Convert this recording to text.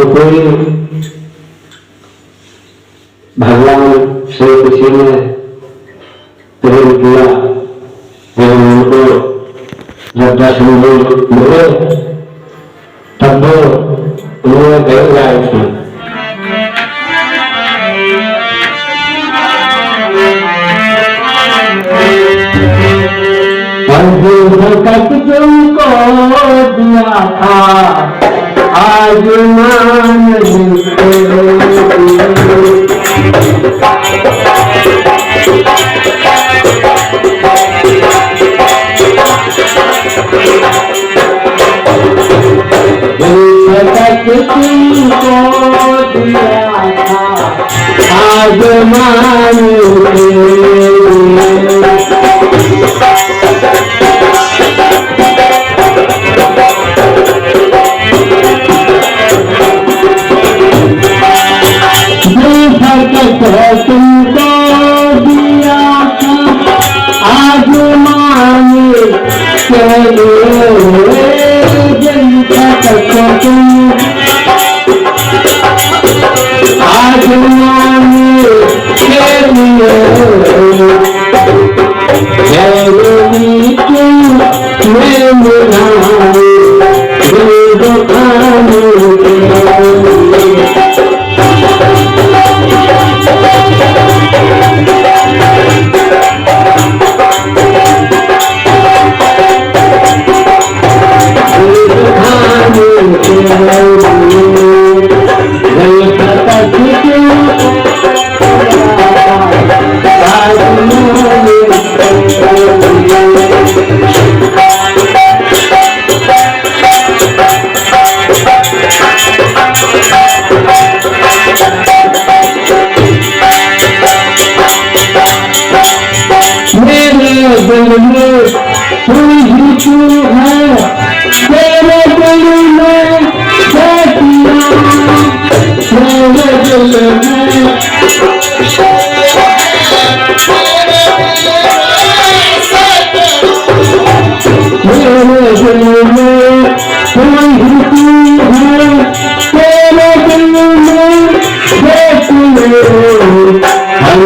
कोई भगवान श्री कृष्ण ने प्रेम किया एवं उनको जब दर्शन मिले तब वो उन्होंने गए जाए थे। तक तुमको दिया था आज मान तुमको दिया था आज मान तुमको दिया था आज माने चले जनता तक तुम आज माने चलिए जरूरी तुम मैं बुलाए हम